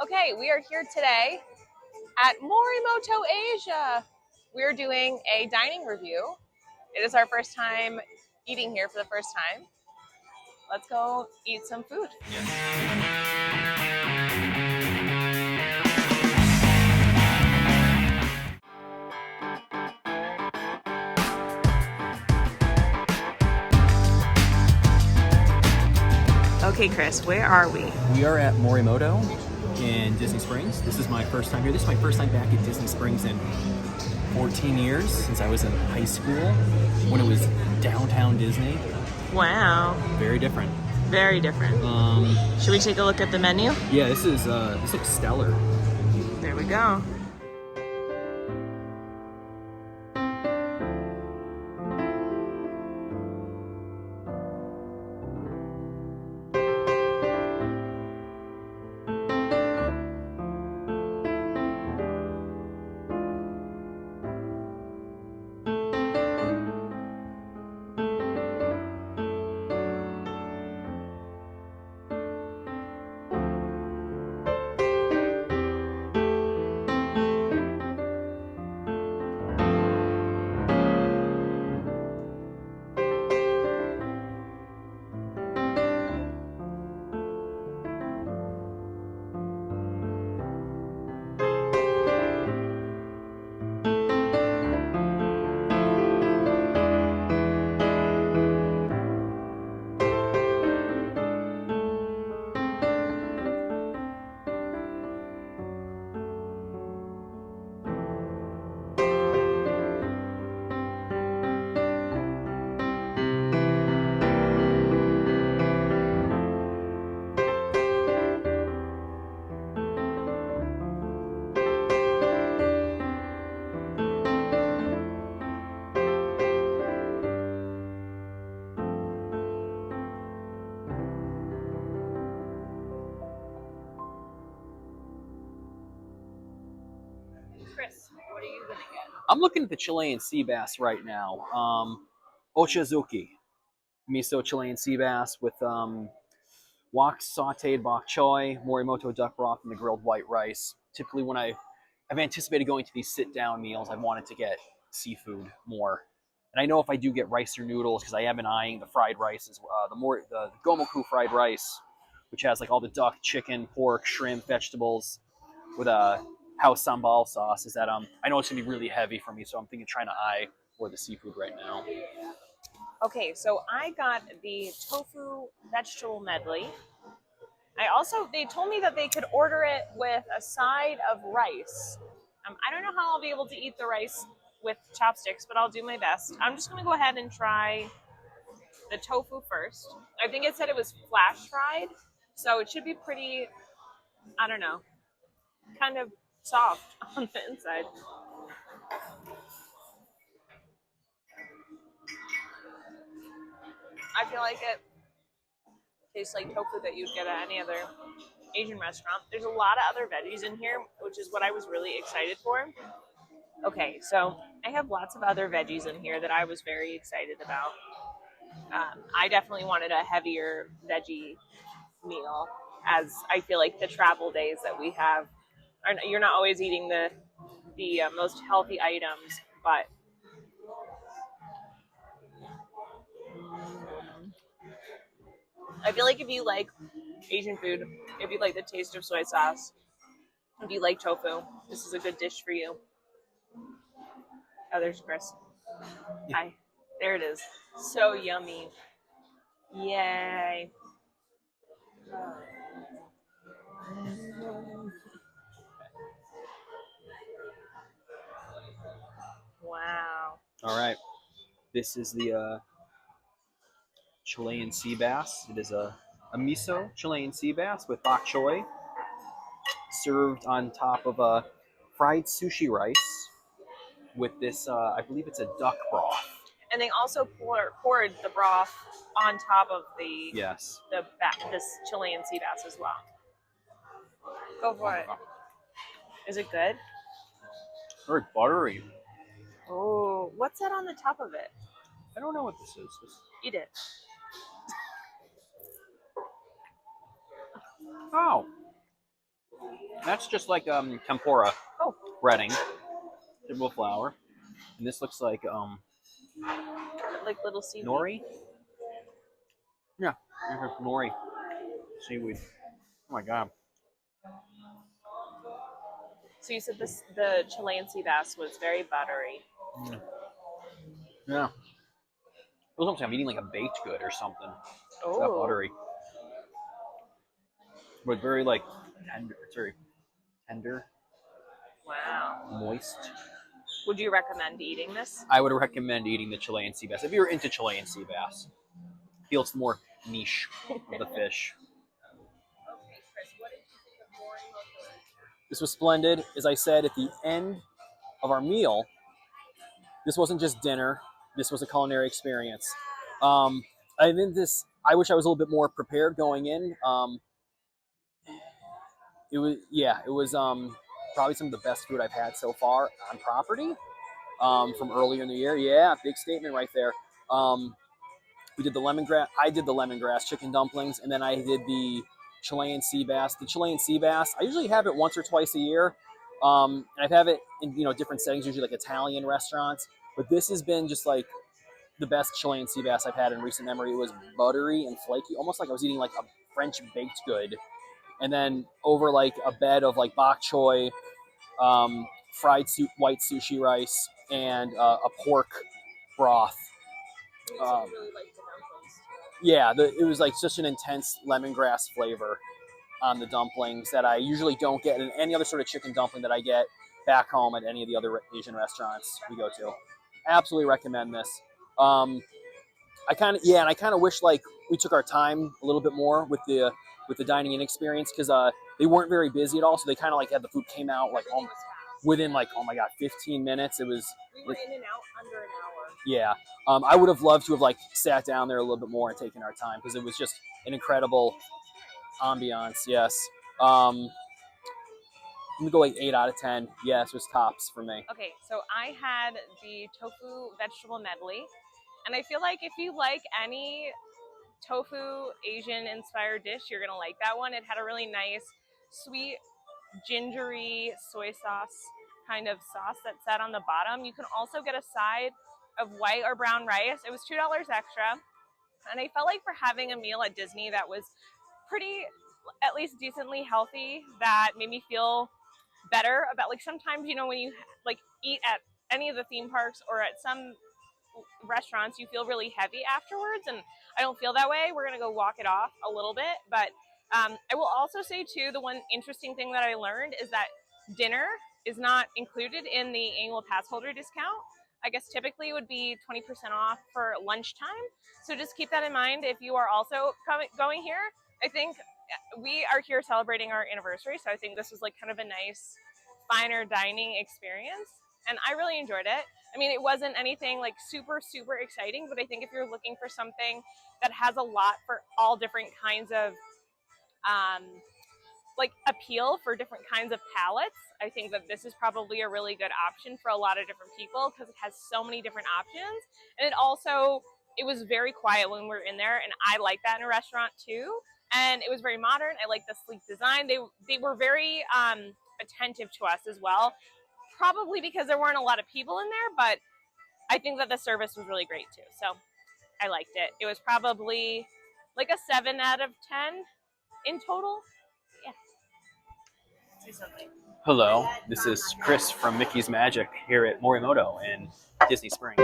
Okay, we are here today at Morimoto Asia. We're doing a dining review. It is our first time eating here for the first time. Let's go eat some food. Okay, Chris, where are we? We are at Morimoto in Disney Springs. This is my first time here. This is my first time back at Disney Springs in 14 years, since I was in high school when it was downtown Disney. Wow. Very different. Very different. Should we take a look at the menu? Yeah, this looks stellar. There we go. Chris, what are you gonna get? I'm looking at the Chilean sea bass right now. Ochazuki, miso Chilean sea bass with wok sauteed bok choy, Morimoto duck broth, and the grilled white rice. Typically, when I've anticipated going to these sit-down meals, I've wanted to get seafood more. And I know if I do get rice or noodles, because I have been eyeing the fried rice, the gomoku fried rice, which has like all the duck, chicken, pork, shrimp, vegetables, with a house sambal sauce. Is that I know it's gonna be really heavy for me, so I'm thinking trying to eye for the seafood right now. Okay, so I got the tofu vegetable medley. They told me that they could order it with a side of rice. I don't know how I'll be able to eat the rice with chopsticks, but I'll do my best. I'm just gonna go ahead and try the tofu first. I think it said it was flash fried, so it should be pretty, I don't know, kind of soft on the inside. I feel like it tastes like tofu that you'd get at any other Asian restaurant. There's a lot of other veggies in here, which is what I was really excited for. Okay, so I have lots of other veggies in here that I was very excited about. I definitely wanted a heavier veggie meal, as I feel like the travel days that we have, you're not always eating the most healthy items, but I feel like if you like Asian food, if you like the taste of soy sauce, if you like tofu, this is a good dish for you. Oh, there's Chris. Hi. There it is. So yummy. Yay. Wow. All right, this is the Chilean sea bass. It is a miso Chilean sea bass with bok choy, served on top of a fried sushi rice with this, I believe it's a duck broth. And they also poured the broth on top of Yes. this Chilean sea bass as well. Go for it. Is it good? Very buttery. Oh, what's that on the top of it? I don't know what this is. Eat it. Oh. That's just like tempura Oh, breading, typical flour. And this looks like like little seaweed. nori. Yeah, nori seaweed. Oh my god. So you said the Chilean sea bass was very buttery. Mm. Yeah. It was almost like I'm eating like a baked good or something. It's that Oh, buttery. But very like tender. It's very tender, wow. moist. Would you recommend eating this? I would recommend eating the Chilean sea bass. If you're into Chilean sea bass, feels more niche of the fish. Okay, Chris, what did you think of Morimoto Asia? This was splendid. As I said at the end of our meal, this wasn't just dinner. This was a culinary experience. I think this. I wish I was a little bit more prepared going in. It was yeah. It was probably some of the best food I've had so far on property. From earlier in the year. Yeah, big statement right there. We did the lemongrass. I did the lemongrass chicken dumplings, and then I did the Chilean sea bass. The Chilean sea bass, I usually have it once or twice a year, and I have it in different settings, usually like Italian restaurants. But this has been just like the best Chilean sea bass I've had in recent memory. It was buttery and flaky, almost like I was eating like a French baked good, and then over like a bed of like bok choy, fried white sushi rice, and a pork broth. You said you really liked the dumplings. Yeah, it was like such an intense lemongrass flavor on the dumplings that I usually don't get in any other sort of chicken dumpling that I get back home at any of the other Asian restaurants we go to. Absolutely recommend this. And I kind of wish like we took our time a little bit more with the dining in experience because they weren't very busy at all, so they kind of like had the food came out like within like oh my god 15 minutes. It was We were in and out under an hour. yeah. I would have loved to have like sat down there a little bit more and taken our time because it was just an incredible ambiance. Yes. I'm gonna go like 8 out of 10. Yes, it was tops for me. Okay, so I had the tofu vegetable medley, and I feel like if you like any tofu Asian inspired dish, you're gonna like that one. It had a really nice, sweet, gingery soy sauce kind of sauce that sat on the bottom. You can also get a side of white or brown rice. It was $2 extra, and I felt like for having a meal at Disney that was pretty, at least decently healthy, that made me feel better about like sometimes when you like eat at any of the theme parks or at some restaurants you feel really heavy afterwards, and I don't feel that way. We're gonna go walk it off a little bit, but I will also say too, the one interesting thing that I learned is that dinner is not included in the annual pass holder discount. I guess typically it would be 20% off for lunchtime, so just keep that in mind if you are also going here. I think we are here celebrating our anniversary, so I think this was like kind of a nice finer dining experience, and I really enjoyed it. I mean, it wasn't anything like super exciting, but I think if you're looking for something that has a lot for all different kinds of like appeal for different kinds of palates, I think that this is probably a really good option for a lot of different people because it has so many different options. And it was very quiet when we were in there, and I like that in a restaurant too. And it was very modern. I like the sleek design. They were very attentive to us as well, probably because there weren't a lot of people in there, but I think that the service was really great too. So I liked it. It was probably like a 7 out of 10 in total. Yeah. Say something. Hello, this is Chris from Mickey's Magic here at Morimoto in Disney Springs.